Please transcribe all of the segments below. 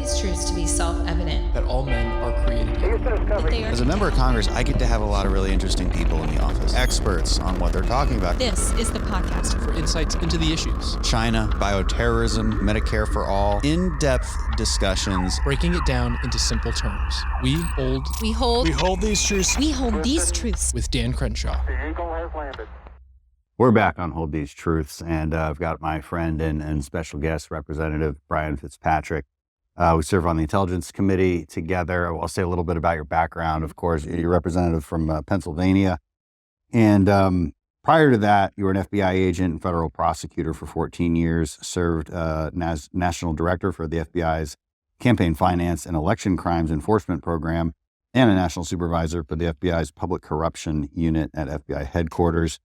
these truths to be self-evident. That all men are created equal. As a member of Congress, I get to have a lot of really interesting people in the office. Experts on what they're talking about. This is the podcast for insights into the issues. China, bioterrorism, Medicare for all. In-depth discussions. Breaking it down into simple terms. We hold these truths. With Dan Crenshaw. The Eagle has landed. We're back on Hold These Truths, and I've got my friend and special guest, Representative Brian Fitzpatrick. We serve on the Intelligence Committee together. I'll say a little bit about your background. Of course, you're a representative from Pennsylvania. And prior to that, you were an FBI agent and federal prosecutor for 14 years, served national director for the FBI's Campaign Finance and Election Crimes Enforcement Program, and a national supervisor for the FBI's Public Corruption Unit at FBI headquarters.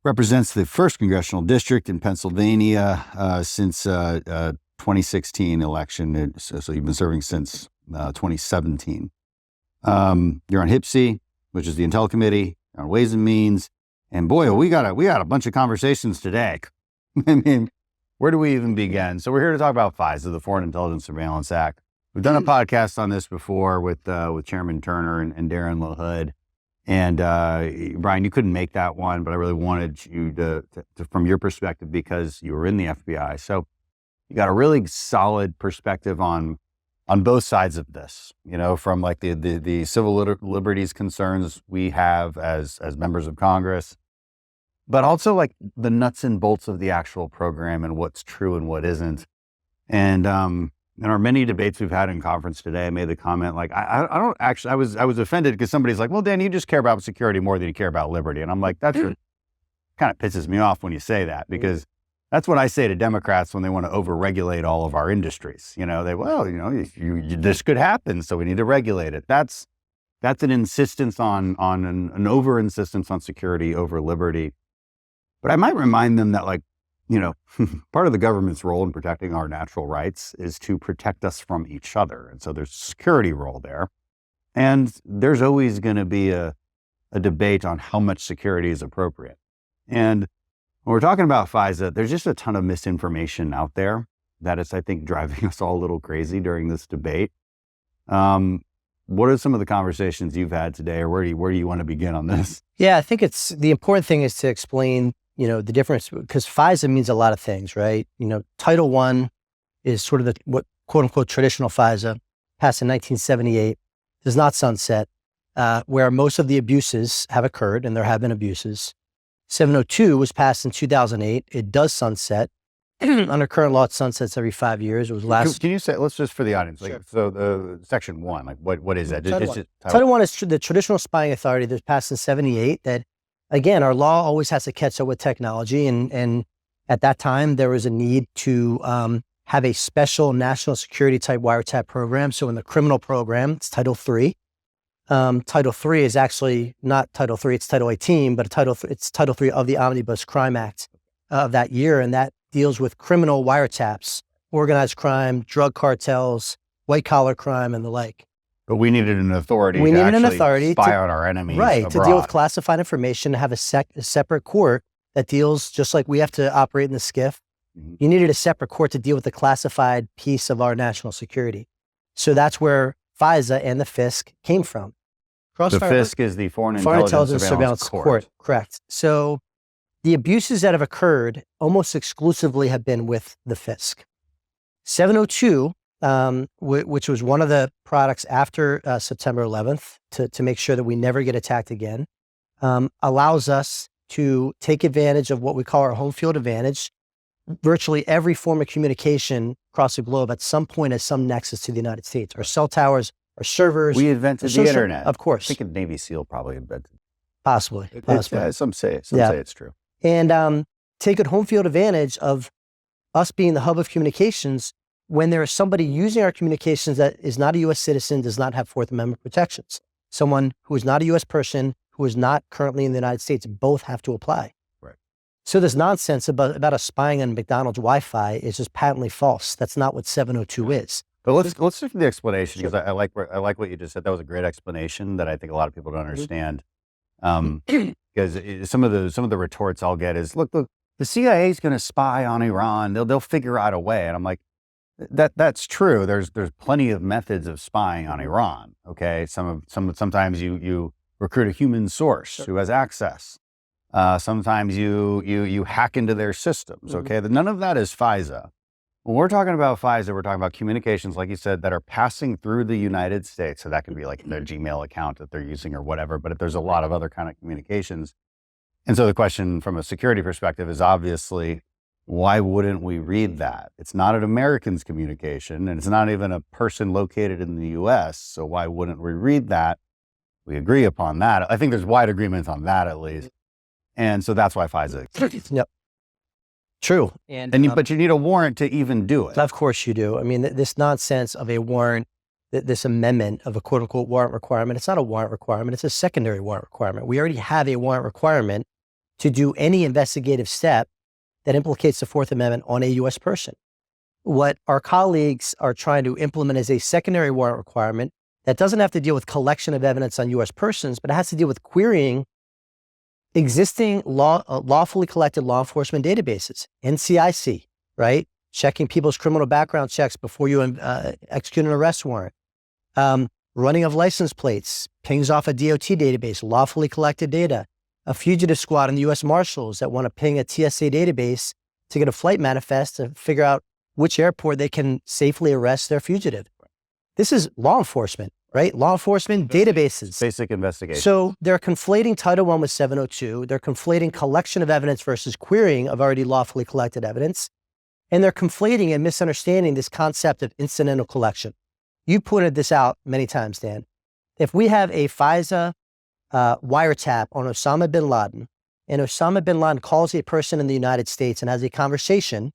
Represents the 1st Congressional District in Pennsylvania since 2016 election. So you've been serving since 2017. You're on HIPC, which is the Intel Committee, on Ways and Means. And boy, we got a bunch of conversations today. I mean, where do we even begin? So we're here to talk about FISA, the Foreign Intelligence Surveillance Act. We've done a podcast on this before with Chairman Turner and Darren LaHood. And Brian, you couldn't make that one, but I really wanted you to from your perspective, because you were in the FBI. So you got a really solid perspective on both sides of this, you know, from like the civil liberties concerns we have as members of Congress, but also like the nuts and bolts of the actual program and what's true and what isn't. And in our many debates we've had in conference today, I made the comment, like, I don't actually, I was offended because somebody's like, well, Dan, you just care about security more than you care about liberty. And I'm like, that's what kind of pisses me off when you say that, because that's what I say to Democrats when they want to overregulate all of our industries. You know, this could happen, so we need to regulate it. That's an insistence on an over insistence on security over liberty. But I might remind them that, like, you know, part of the government's role in protecting our natural rights is to protect us from each other. And so there's a security role there. And there's always going to be a debate on how much security is appropriate. And when we're talking about FISA, there's just a ton of misinformation out there that is, I think, driving us all a little crazy during this debate. What are some of the conversations you've had today, or where do you want to begin on this? Yeah, I think the important thing is to explain, you know, the difference, because FISA means a lot of things, right? You know, Title I is sort of what quote unquote traditional FISA, passed in 1978, does not sunset, where most of the abuses have occurred, and there have been abuses. 702 was passed in 2008. It does sunset. Under current law, it sunsets every 5 years. It was last. Can you say, let's just for the audience, Sure. like, so the Section 1, like what is that? Title I is the traditional spying authority that was passed in 78 that, again, our law always has to catch up with technology. And at that time, there was a need to have a special national security type wiretap program. So in the criminal program, it's Title III. Title III is actually not Title III, it's Title 18, but it's Title III of the Omnibus Crime Act of that year. And that deals with criminal wiretaps, organized crime, drug cartels, white collar crime, and the like. But we needed an authority spy on our enemies right, abroad. to deal with classified information, to have a separate court that deals, just like we have to operate in the SCIF, you needed a separate court to deal with the classified piece of our national security. So that's where FISA and the FISC came from. The FISC is the Foreign Intelligence Surveillance Court. Correct. So the abuses that have occurred almost exclusively have been with the FISC. 702, which was one of the products after September 11th to make sure that we never get attacked again, allows us to take advantage of what we call our home field advantage. Virtually every form of communication across the globe at some point has some nexus to the United States. Our cell towers, our servers. We invented the internet. Of course. I think a Navy SEAL probably invented it. Possibly. Some say it's true. And take a home field advantage of us being the hub of communications when there is somebody using our communications that is not a U.S. citizen, does not have Fourth Amendment protections. Someone who is not a U.S. person, who is not currently in the United States, both have to apply. Right. So this nonsense about us spying on McDonald's Wi-Fi is just patently false. That's not what 702 is. But let's look at the explanation, because I like what you just said. That was a great explanation that I think a lot of people don't understand. Because some of the retorts I'll get is, look, the CIA is going to spy on Iran. They'll figure out a way. And I'm like, That's true. There's plenty of methods of spying on Iran. Okay, sometimes you recruit a human source who has access. Sometimes you hack into their systems. Okay, none of that is FISA. When we're talking about FISA, we're talking about communications, like you said, that are passing through the United States. So that could be like their Gmail account that they're using or whatever. But if there's a lot of other kind of communications, and so the question from a security perspective is obviously, why wouldn't we read that? It's not an American's communication, and it's not even a person located in the U.S., so why wouldn't we read that? We agree upon that. I think there's wide agreement on that, at least. And so that's why FISA exists. Yep. True. But you need a warrant to even do it. Of course you do. I mean, this nonsense of a warrant, this amendment of a quote-unquote warrant requirement, it's not a warrant requirement, it's a secondary warrant requirement. We already have a warrant requirement to do any investigative step that implicates the Fourth Amendment on a U.S. person. What our colleagues are trying to implement is a secondary warrant requirement that doesn't have to deal with collection of evidence on U.S. persons, but it has to deal with querying existing lawfully collected law enforcement databases, NCIC, right? Checking people's criminal background checks before you execute an arrest warrant. Running of license plates, pings off a DOT database, lawfully collected data. A fugitive squad in the U.S. Marshals that want to ping a TSA database to get a flight manifest to figure out which airport they can safely arrest their fugitive. This is law enforcement, right? Law enforcement databases. Basic investigation. So they're conflating Title I with 702. They're conflating collection of evidence versus querying of already lawfully collected evidence. And they're conflating and misunderstanding this concept of incidental collection. You pointed this out many times, Dan. If we have a FISA wiretap on Osama bin Laden, and Osama bin Laden calls a person in the United States and has a conversation,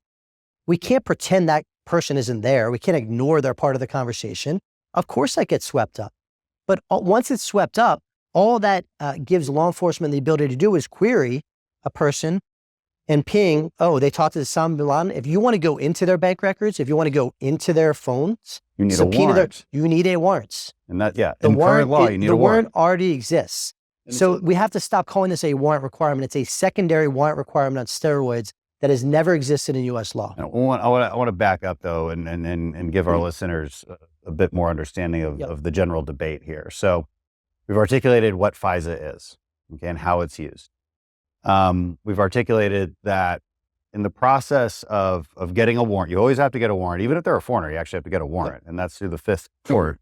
we can't pretend that person isn't there. We can't ignore they're part of the conversation. Of course that gets swept up. But once it's swept up, all that gives law enforcement the ability to do is query a person and ping, oh, they talked to Osama bin Laden. If you want to go into their bank records, if you want to go into their phones, you need a warrant. You need a warrant. And that, in current law, you need a warrant. The warrant already exists. So we have to stop calling this a warrant requirement. It's a secondary warrant requirement on steroids that has never existed in U.S. law. I want to back up, though, and give our listeners a bit more understanding of the general debate here. So we've articulated what FISA is, okay, and how it's used. We've articulated that in the process of getting a warrant, you always have to get a warrant. Even if they're a foreigner, you actually have to get a warrant, and that's through the Fifth Court.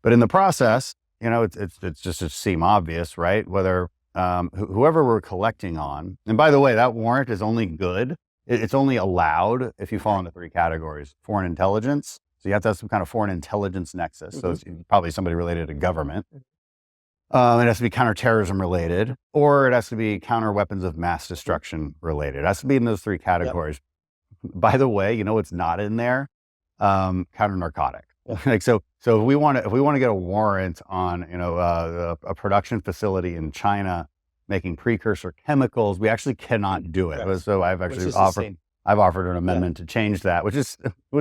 But in the process, it's just to seem obvious, right? Whether whoever we're collecting on, and by the way, that warrant is only good. It's only allowed if you fall into three categories: foreign intelligence. So you have to have some kind of foreign intelligence nexus. So it's probably somebody related to government. It has to be counterterrorism related, or it has to be counter weapons of mass destruction related. It has to be in those three categories. By the way, what's not in there? Counter narcotic. So if we want to get a warrant on a production facility in China making precursor chemicals, we actually cannot do it. Right. So I've actually offered an amendment to change that, which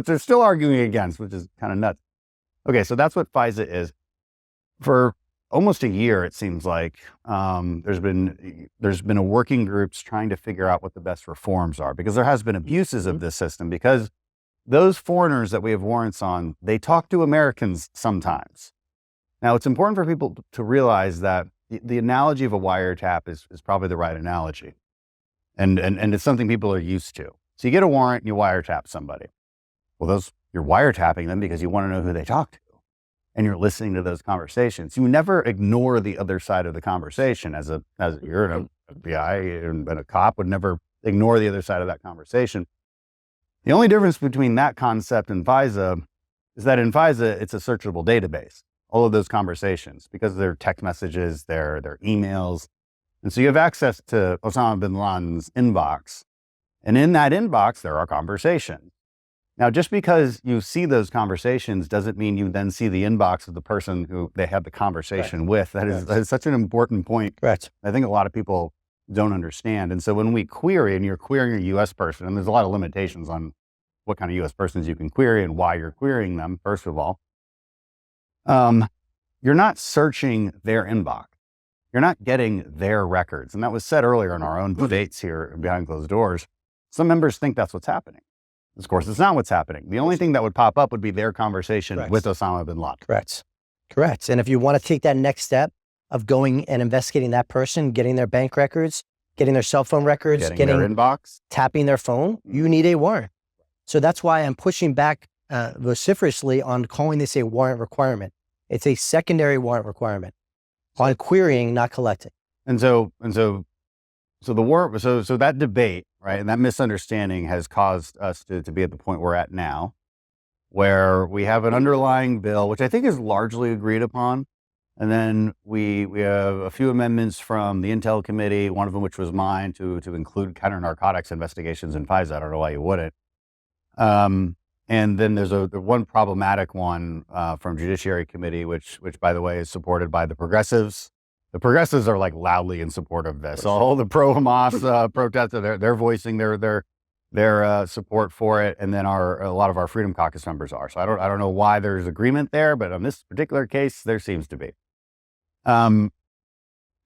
they're still arguing against, which is kind of nuts. Okay, so that's what FISA is. For almost a year, it seems like there's been a working groups trying to figure out what the best reforms are, because there has been abuses of this system, because those foreigners that we have warrants on, they talk to Americans sometimes. Now, it's important for people to realize that the analogy of a wiretap is probably the right analogy. And it's something people are used to. So you get a warrant and you wiretap somebody. Well, you're wiretapping them because you want to know who they talk to. And you're listening to those conversations. You never ignore the other side of the conversation. As you're an FBI and a cop would never ignore the other side of that conversation. The only difference between that concept and FISA is that in FISA, it's a searchable database, all of those conversations, because they're text messages, they're emails. And so you have access to Osama bin Laden's inbox. And in that inbox, there are conversations. Now, just because you see those conversations doesn't mean you then see the inbox of the person who they had the conversation with. That is such an important point. Correct. I think a lot of people don't understand. And so when we query, and you're querying a U.S. person, and there's a lot of limitations on what kind of U.S. persons you can query and why you're querying them, first of all, you're not searching their inbox. You're not getting their records. And that was said earlier in our own debates here behind closed doors. Some members think that's what's happening. Of course, it's not what's happening. The only thing that would pop up would be their conversation with Osama bin Laden. Correct. And if you want to take that next step of going and investigating that person, getting their bank records, getting their cell phone records, getting their inbox, tapping their phone, you need a warrant. So that's why I'm pushing back vociferously on calling this a warrant requirement. It's a secondary warrant requirement on querying, not collecting. And so the warrant, so that debate, right, and that misunderstanding has caused us to be at the point we're at now, where we have an underlying bill, which I think is largely agreed upon. And then we have a few amendments from the Intel committee, one of them which was mine, to include counter-narcotics investigations in FISA. I don't know why you wouldn't. And then there's the one problematic one from Judiciary Committee, which by the way is supported by the progressives. The progressives are like loudly in support of this. All the pro-Hamas protesters, they're voicing their support for it, and then a lot of our Freedom Caucus members are. So I don't know why there's agreement there, but on this particular case, there seems to be.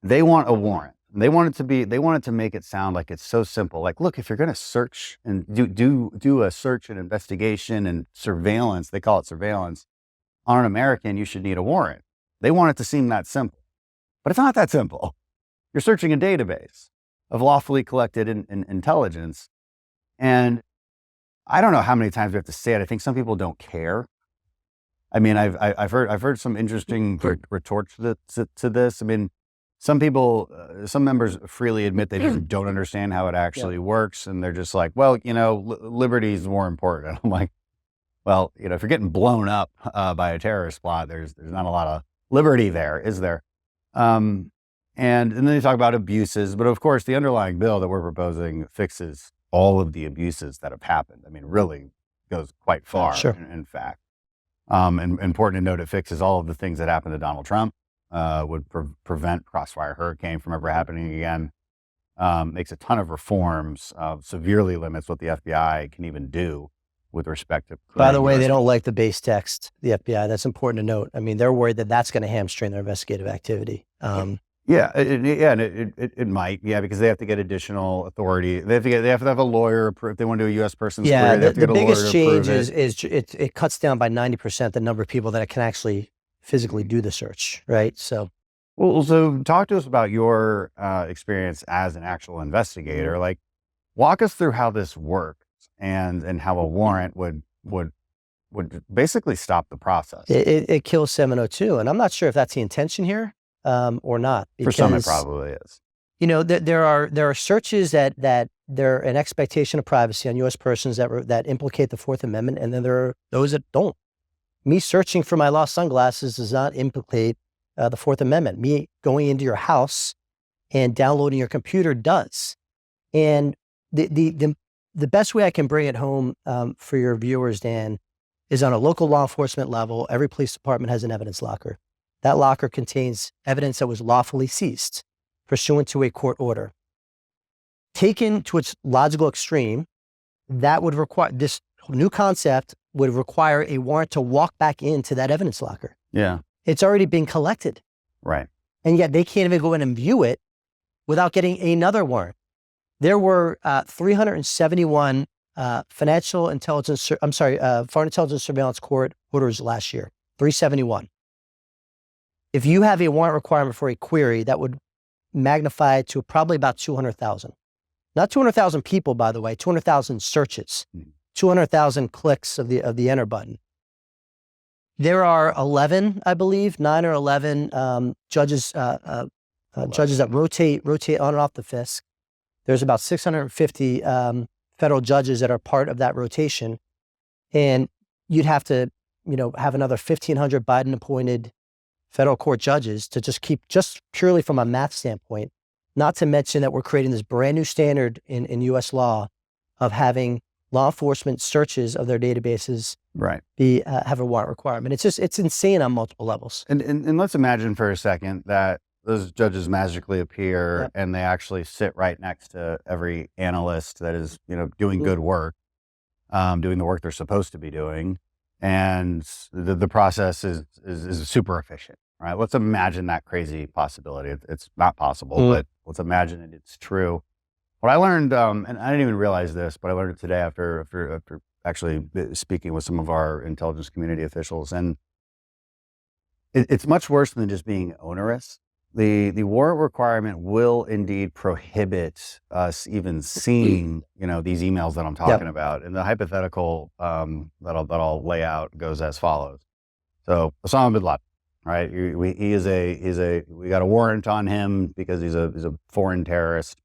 They want a warrant. They want it to make it sound like it's so simple. Like, look, if you're going to search and do a search and investigation and surveillance, they call it surveillance, on an American, you should need a warrant. They want it to seem that simple, but it's not that simple. You're searching a database of lawfully collected intelligence. And I don't know how many times we have to say it. I think some people don't care. I mean, I've heard some interesting retorts to this. I mean, some people, some members freely admit they just don't understand how it actually works. And they're just like, well, liberty is more important. I'm like, well, if you're getting blown up by a terrorist plot, there's not a lot of liberty there, is there? And then they talk about abuses. But of course, the underlying bill that we're proposing fixes all of the abuses that have happened. I mean, really goes quite far, in fact. And important to note, it fixes all of the things that happened to Donald Trump. Would prevent Crossfire Hurricane from ever happening again, makes a ton of reforms, severely limits what the FBI can even do with respect to. By the way, they don't like the base text, the FBI. That's important to note. I mean, they're worried that that's going to hamstring their investigative activity. It might, because they have to get additional authority. They have to have a lawyer if they want to do a U.S. person's query. They have to get a lawyer to approve it. The biggest change is it cuts down by 90% the number of people that can actually physically do the search, right? So talk to us about your experience as an actual investigator. Like, walk us through how this works and how a warrant would basically stop the process. It kills 702, and I'm not sure if that's the intention here or not. For some, it probably is. There are searches that they're an expectation of privacy on U.S. persons that implicate the Fourth Amendment, and then there are those that don't. Me searching for my lost sunglasses does not implicate the Fourth Amendment. Me going into your house and downloading your computer does. And the best way I can bring it home for your viewers, Dan, is on a local law enforcement level. Every police department has an evidence locker. That locker contains evidence that was lawfully seized pursuant to a court order. Taken to its logical extreme, that would require, this new concept would require a warrant to walk back into that evidence locker. Yeah. It's already been collected. Right. And yet they can't even go in and view it without getting another warrant. There were 371 foreign intelligence surveillance court orders last year, 371. If you have a warrant requirement for a query, that would magnify to probably about 200,000. Not 200,000 people, by the way, 200,000 searches. 200,000 clicks of the enter button. There are 11, I believe, 9 or 11 judges that rotate on and off the FISC. There's about 650 federal judges that are part of that rotation, and you'd have to, have another 1,500 Biden-appointed federal court judges to just purely from a math standpoint. Not to mention that we're creating this brand new standard in U.S. law of having law enforcement searches of their databases have a warrant requirement. It's insane on multiple levels. And let's imagine for a second that those judges magically appear and they actually sit right next to every analyst that is, doing good work, doing the work they're supposed to be doing. And the process is super efficient, right? Let's imagine that crazy possibility. It's not possible, but let's imagine it's true. What I learned, and I didn't even realize this, but I learned it today after actually speaking with some of our intelligence community officials, and it's much worse than just being onerous. The warrant requirement will indeed prohibit us even seeing, these emails that I'm talking about. And the hypothetical that I'll lay out goes as follows. So Osama bin Laden, right? We got a warrant on him because he's a foreign terrorist,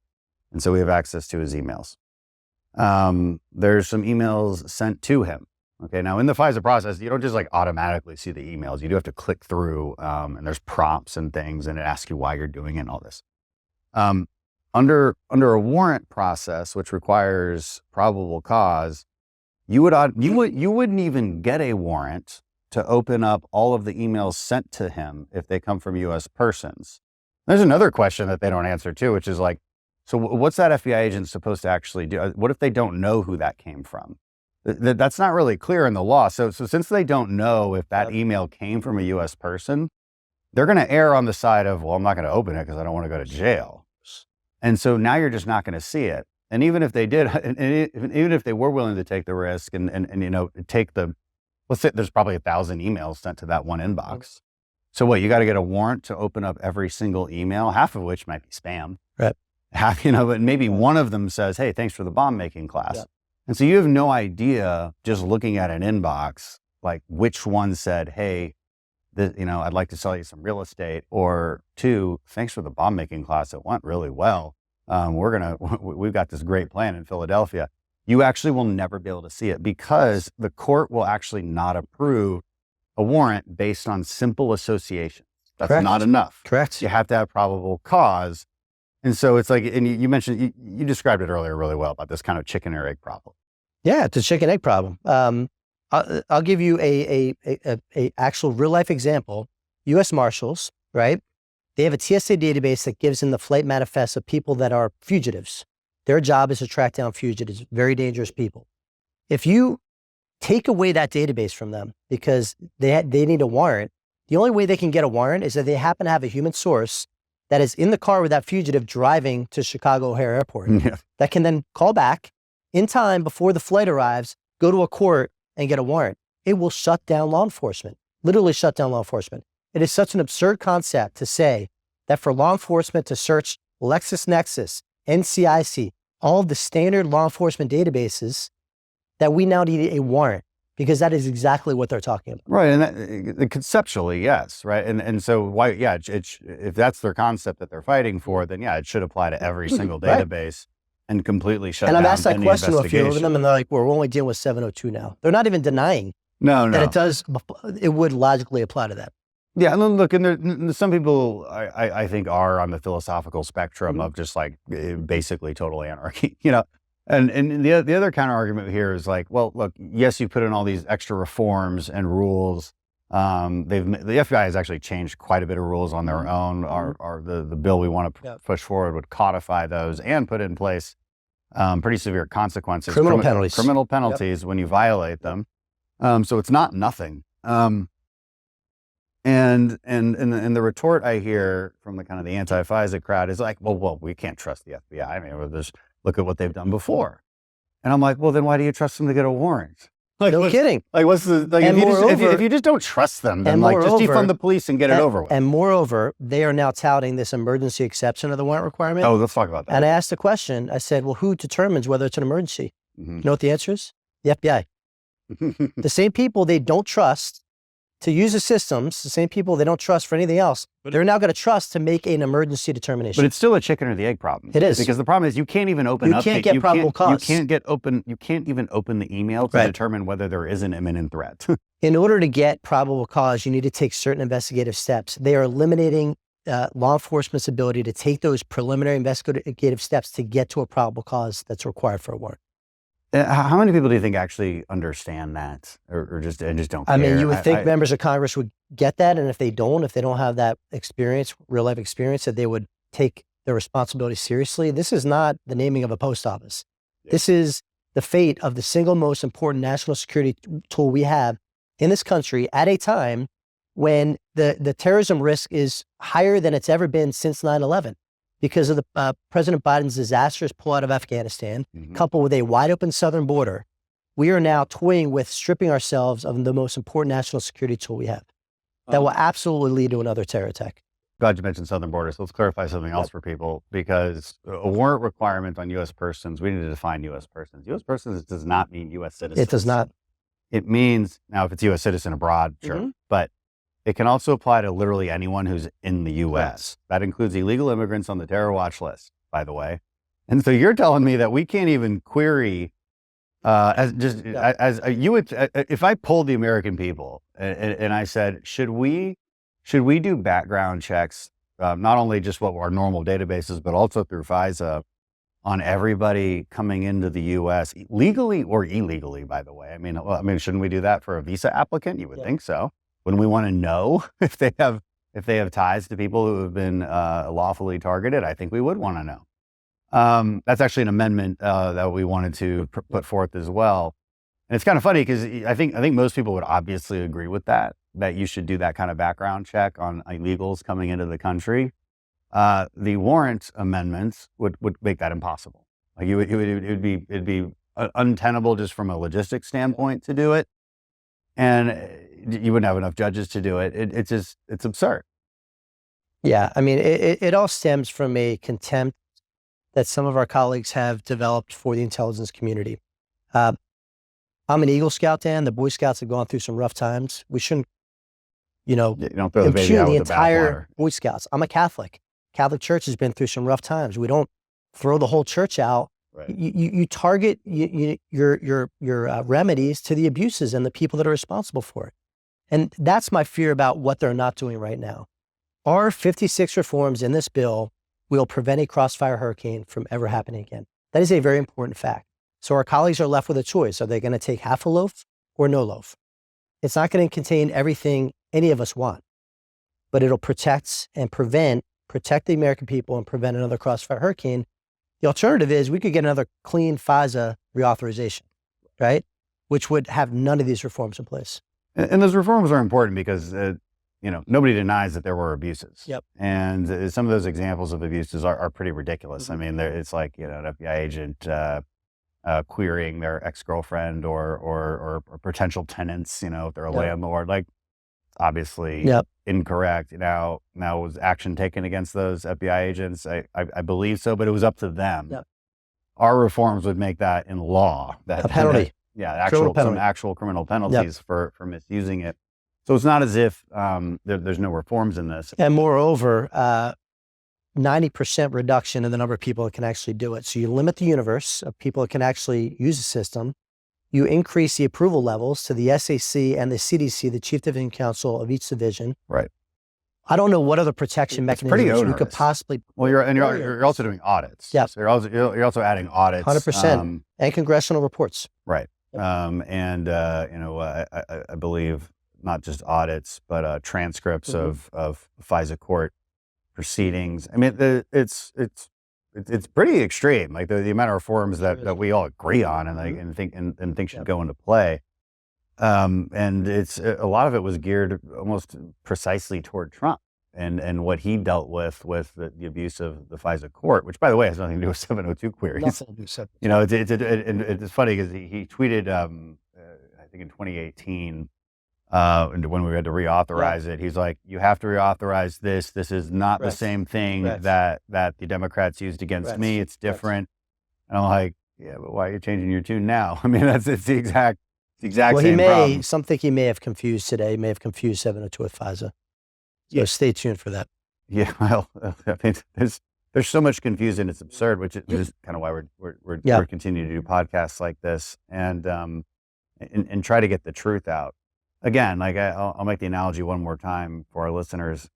and so we have access to his emails. There's some emails sent to him. Okay, now in the FISA process, you don't just automatically see the emails. You do have to click through, and there's prompts and things, and it asks you why you're doing it and all this. Under a warrant process, which requires probable cause, you wouldn't even get a warrant to open up all of the emails sent to him if they come from U.S. persons. There's another question that they don't answer too, which is so what's that FBI agent supposed to actually do? What if they don't know who that came from? That's not really clear in the law. So since they don't know if that email came from a U.S. person, they're going to err on the side of, well, I'm not going to open it because I don't want to go to jail. And so now you're just not going to see it. And even if they did, and even if they were willing to take the risk and take let's say there's probably 1,000 emails sent to that one inbox. So what, you got to get a warrant to open up every single email, half of which might be spam. Right. Half, but maybe one of them says, hey, thanks for the bomb making class. Yeah. And so you have no idea, just looking at an inbox, which one said, hey, I'd like to sell you some real estate, or two, thanks for the bomb making class. It went really well. We've got this great plan in Philadelphia. You actually will never be able to see it because the court will actually not approve a warrant based on simple association. That's Correct. Not enough. Correct. You have to have probable cause. And so it's and you mentioned, you described it earlier really well about this kind of chicken or egg problem. Yeah, it's a chicken egg problem. I'll give you a actual real life example. U.S. Marshals, right? They have a TSA database that gives them the flight manifests of people that are fugitives. Their job is to track down fugitives, very dangerous people. If you take away that database from them because they need a warrant, the only way they can get a warrant is that they happen to have a human source that is in the car with that fugitive driving to Chicago O'Hare Airport that can then call back in time before the flight arrives, go to a court and get a warrant. It will shut down law enforcement, literally shut down law enforcement. It is such an absurd concept to say that for law enforcement to search LexisNexis, NCIC, all of the standard law enforcement databases, that we now need a warrant, because that is exactly what they're talking about. Right, and conceptually, yes, right, and so why? Yeah, if that's their concept that they're fighting for, then yeah, it should apply to every single database and completely shut down. And I've asked that any question to a few of investigation. them, and they're like, "We're only dealing with 702 now." They're not even denying No. that it does. It would logically apply to that. Yeah, and look, and some people I think are on the philosophical spectrum of just basically total anarchy, And the other counter argument here is well, look, yes, you put in all these extra reforms and rules. The FBI has actually changed quite a bit of rules on their own. The bill we want to push forward would codify those and put in place pretty severe consequences, criminal penalties when you violate them. So it's not nothing. And the retort I hear from the kind of the anti-FISA crowd is well, we can't trust the FBI. I mean, we'll just look at what they've done before. And I'm well, then why do you trust them to get a warrant? No kidding. What's the, if you just don't trust them, then just defund the police and get it over with. And moreover, they are now touting this emergency exception of the warrant requirement. Oh, let's talk about that. And I asked the question, I said, well, who determines whether it's an emergency? You know what the answer is? The FBI. The same people they don't trust to use the systems, the same people they don't trust for anything else, they're now going to trust to make an emergency determination. But it's still a chicken or the egg problem. It is. Because the problem is you can't even open up. You can't get probable cause. You can't even open the email to determine whether there is an imminent threat. In order to get probable cause, you need to take certain investigative steps. They are eliminating law enforcement's ability to take those preliminary investigative steps to get to a probable cause that's required for a warrant. How many people do you think actually understand that, or just don't care? I mean, you would think members of Congress would get that, and if they don't have that experience, real life experience, that they would take their responsibility seriously. This is not the naming of a post office. Yeah. This is the fate of the single most important national security tool we have in this country at a time when the terrorism risk is higher than it's ever been since 9/11. Because of the President Biden's disastrous pull out of Afghanistan, coupled with a wide open southern border, we are now toying with stripping ourselves of the most important national security tool we have that will absolutely lead to another terror attack. Glad you mentioned southern border. So let's clarify something else for people, because a warrant requirement on U.S. persons, we need to define U.S. persons. U.S. persons does not mean U.S. citizens. It does not. It means, now if it's U.S. citizen abroad, sure, but it can also apply to literally anyone who's in the U.S. That includes illegal immigrants on the terror watch list, by the way. And so you're telling me that we can't even query if I polled the American people and I said, should we do background checks, not only just what our normal databases, but also through FISA on everybody coming into the U.S. legally or illegally, by the way? I mean, shouldn't we do that for a visa applicant? You would think so. Wouldn't we want to know if they have ties to people who have been lawfully targeted? I think we would want to know. That's actually an amendment that we wanted to put forth as well. And it's kind of funny because I think most people would obviously agree with that you should do that kind of background check on illegals coming into the country. The warrant amendments would make that impossible. Like it'd be untenable just from a logistics standpoint to do it, and you wouldn't have enough judges to do it. It's absurd. Yeah, I mean, it all stems from a contempt that some of our colleagues have developed for the intelligence community. I'm an Eagle Scout, Dan. The Boy Scouts have gone through some rough times. We shouldn't, you don't throw the baby out with the entire Boy Scouts. I'm a Catholic. Catholic Church has been through some rough times. We don't throw the whole church out. Right. You target your remedies to the abuses and the people that are responsible for it. And that's my fear about what they're not doing right now. Our 56 reforms in this bill will prevent a crossfire hurricane from ever happening again. That is a very important fact. So our colleagues are left with a choice. Are they going to take half a loaf or no loaf? It's not going to contain everything any of us want, but it'll protect the American people and prevent another crossfire hurricane. The alternative is we could get another clean FISA reauthorization, right? Which would have none of these reforms in place. And those reforms are important because nobody denies that there were abuses. Yep. And some of those examples of abuses are pretty ridiculous. I mean, it's like, an FBI agent querying their ex-girlfriend or potential tenants, if they're a landlord, like obviously incorrect. Now was action taken against those FBI agents? I believe so, but it was up to them. Yep. Our reforms would make that in law. A penalty. Some actual criminal penalties for misusing it. So it's not as if there's no reforms in this. And moreover, 90% reduction in the number of people that can actually do it. So you limit the universe of people that can actually use the system. You increase the approval levels to the SAC and the CDC, the Chief Division Council of each division. Right. I don't know what other protection mechanisms you could possibly. Well, you're also doing audits. Yeah. So you're also adding audits. 100%. And congressional reports. Right. Yep. I believe not just audits, but transcripts of FISA court proceedings. I mean, it's pretty extreme. Like the amount of reforms that we all agree on and think should go into play. And it's a lot of it was geared almost precisely toward Trump and what he dealt with the abuse of the FISA court, which, by the way, has nothing to do with 702 queries. Nothing to do with 702. It's funny because he tweeted, I think in 2018, when we had to reauthorize it, he's like, "You have to reauthorize this. This is not the same thing that the Democrats used against me. It's different." And I'm like, "Yeah, but why are you changing your tune now?" I mean, it's the exact same problem. Some think he may have confused today. He may have confused 702 with FISA. So stay tuned for that. Yeah, well, I mean, there's so much confusion. It's absurd, which is kind of why we're continuing to do podcasts like this and try to get the truth out. Again, like I'll make the analogy one more time for our listeners.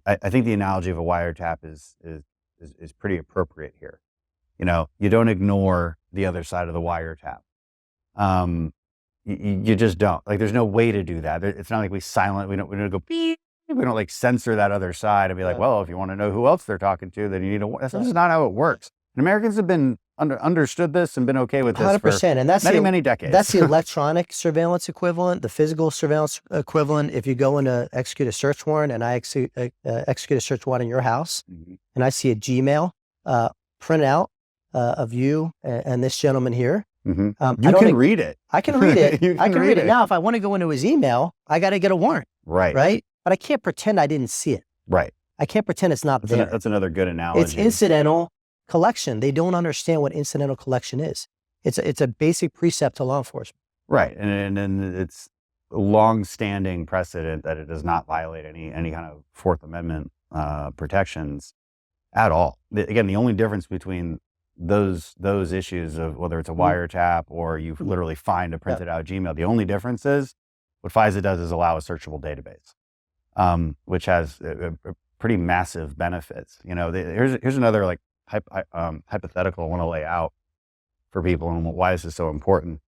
I think the analogy of a wiretap is pretty appropriate here. You don't ignore the other side of the wiretap. You just don't. Like, there's no way to do that. It's not like we don't go beep. We don't like censor that other side and be like, well, if you want to know who else they're talking to, then you need to. That's not how it works. And Americans have been understood this and been okay with this 100%. And that's many decades. That's the electronic surveillance equivalent, the physical surveillance equivalent. If you go in to execute a search warrant and I execute a search warrant in your house, and I see a Gmail printout of you and this gentleman here, You I can read it. I can read it. You I can read it. it. Now, if I want to go into his email, I got to get a warrant. Right. Right. But I can't pretend I didn't see it. Right. I can't pretend it's not there. That's another good analogy. It's incidental collection. They don't understand what incidental collection is. It's a basic precept to law enforcement. Right. And it's a long-standing precedent that it does not violate any kind of Fourth Amendment protections at all. Again, the only difference between those issues of whether it's a wiretap or you literally find a printed out Gmail, the only difference is what FISA does is allow a searchable database, which has a pretty massive benefits. Here's another like hypothetical I want to lay out for people and why this is so important.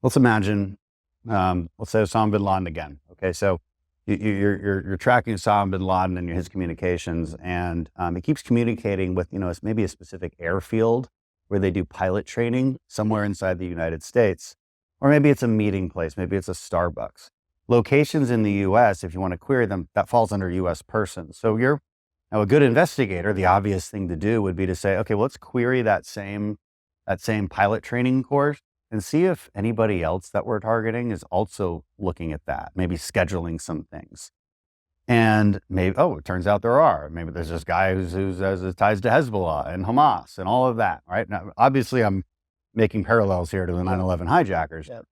Let's imagine, let's say Osama bin Laden again. Okay, so you're tracking Osama bin Laden and his communications, and he keeps communicating with it's maybe a specific airfield where they do pilot training somewhere inside the United States, or maybe it's a meeting place, maybe it's a Starbucks. Locations in the U.S., if you want to query them, that falls under U.S. persons. So now a good investigator, the obvious thing to do would be to say, okay, well, let's query that same pilot training course and see if anybody else that we're targeting is also looking at that, maybe scheduling some things. And maybe, it turns out there are. Maybe there's this guy who has ties to Hezbollah and Hamas and all of that, right? Now, obviously, I'm making parallels here to the 9/11 hijackers. Yep.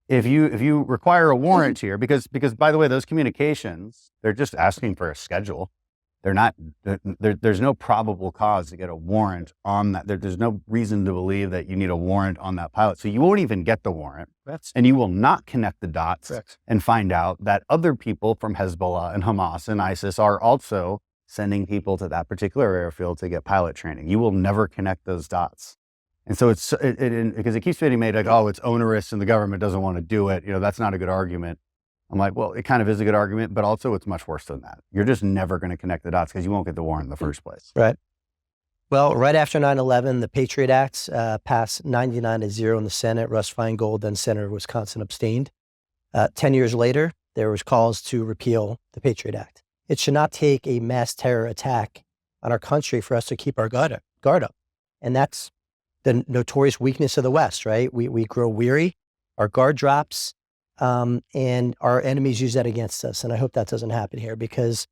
If you require a warrant here, because by the way, those communications, they're just asking for a schedule. They're not, there's no probable cause to get a warrant on that. There's no reason to believe that you need a warrant on that pilot. So you won't even get the warrant. And you will not connect the dots and find out that other people from Hezbollah and Hamas and ISIS are also sending people to that particular airfield to get pilot training. You will never connect those dots. And so because it keeps getting made like, it's onerous and the government doesn't want to do it. That's not a good argument. I'm like, well, it kind of is a good argument, but also it's much worse than that. You're just never going to connect the dots because you won't get the warrant in the first place. Right. Well, right after 9/11, the Patriot Act passed 99-0 in the Senate. Russ Feingold, then Senator of Wisconsin, abstained. 10 years later, there was calls to repeal the Patriot Act. It should not take a mass terror attack on our country for us to keep our guard up. And that's the notorious weakness of the West, right? We grow weary, our guard drops, and our enemies use that against us. And I hope that doesn't happen here, because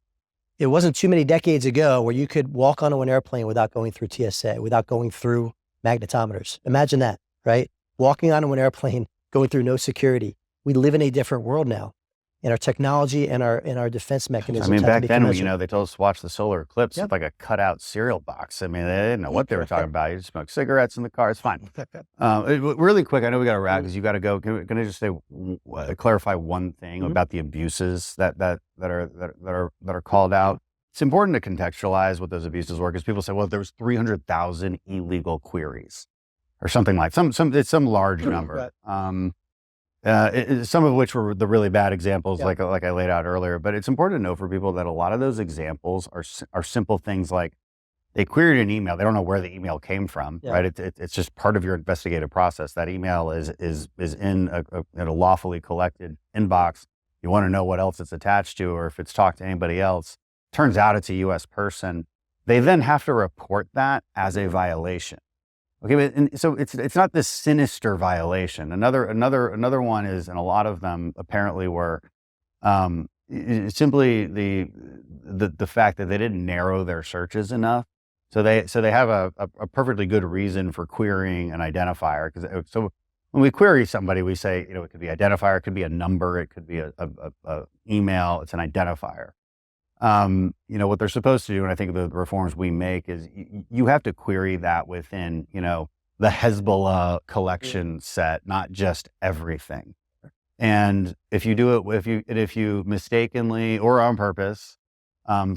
it wasn't too many decades ago where you could walk onto an airplane without going through TSA, without going through magnetometers. Imagine that, right? Walking onto an airplane, going through no security. We live in a different world now, and our technology and our defense mechanisms. I mean, back then, they told us to watch the solar eclipse with like a cutout cereal box. I mean, they didn't know what they were talking about. You just smoke cigarettes in the car. It's fine. Really quick, I know we got to wrap because you got to go. Can I just say, clarify one thing about the abuses that are called out? It's important to contextualize what those abuses were, because people say, well, there was 300,000 illegal queries or something like it's some large number. Some of which were the really bad examples, like I laid out earlier. But it's important to know for people that a lot of those examples are simple things like they queried an email. They don't know where the email came from, right? It's just part of your investigative process. That email is in a lawfully collected inbox. You want to know what else it's attached to, or if it's talked to anybody else. Turns out it's a U.S. person. They then have to report that as a violation. Okay, but so it's not this sinister violation. Another one is, and a lot of them apparently were simply the fact that they didn't narrow their searches enough. So they have a perfectly good reason for querying an identifier. So when we query somebody, we say, it could be identifier, it could be a number, it could be a email. It's an identifier. What they're supposed to do, and I think the reforms we make, is you have to query that within, the Hezbollah collection set, not just everything. And if you do it, if you mistakenly or on purpose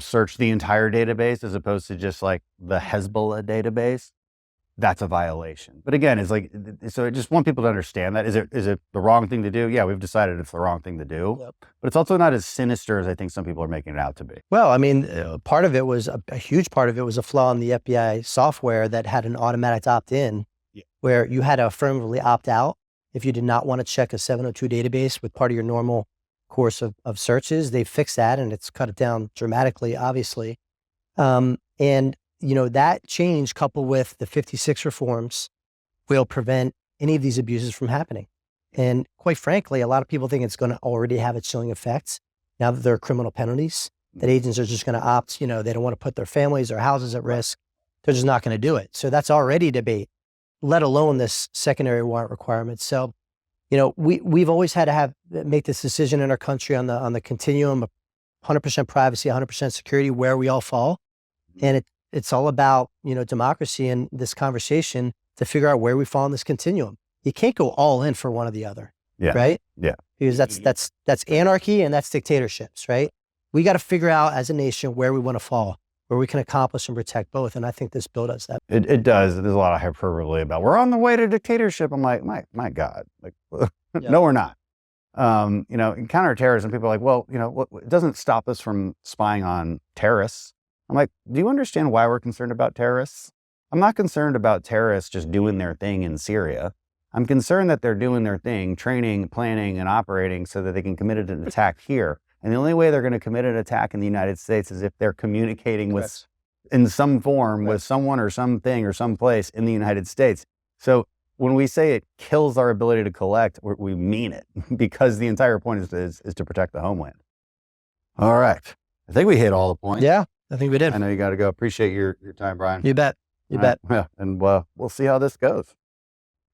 search the entire database as opposed to just like the Hezbollah database, that's a violation. But again, so I just want people to understand that. Is it the wrong thing to do? Yeah, we've decided it's the wrong thing to do. Yep. But it's also not as sinister as I think some people are making it out to be. Well, I mean, part of it was a huge part of it was a flaw in the FBI software that had an automatic opt-in, where you had to affirmatively opt out if you did not want to check a 702 database with part of your normal course of searches. They fixed that, and it's cut it down dramatically, obviously. And that change, coupled with the 56 reforms, will prevent any of these abuses from happening. And quite frankly, a lot of people think it's going to already have its chilling effects now that there are criminal penalties, that agents are just going to opt, they don't want to put their families or houses at risk. They're just not going to do it. So that's already debate, let alone this secondary warrant requirement. So, we've always had to make this decision in our country on the continuum of 100% privacy, 100% security, where we all fall. And it's all about, democracy and this conversation to figure out where we fall in this continuum. You can't go all in for one or the other, right? Yeah. Because that's anarchy and that's dictatorships, right? We got to figure out as a nation where we want to fall, where we can accomplish and protect both. And I think this bill does that. It does. There's a lot of hyperbole about we're on the way to dictatorship. I'm like, my God, no, we're not. In counterterrorism, people are like, well, it doesn't stop us from spying on terrorists. I'm like, do you understand why we're concerned about terrorists? I'm not concerned about terrorists just doing their thing in Syria. I'm concerned that they're doing their thing, training, planning, and operating so that they can commit an attack here. And the only way they're going to commit an attack in the United States is if they're communicating in some form with someone or something or someplace in the United States. So when we say it kills our ability to collect, we mean it, because the entire point is to protect the homeland. All right. I think we hit all the points. Yeah, I think we did. I know you got to go. Appreciate your time, Brian. You bet. You bet. Yeah, and we'll see how this goes.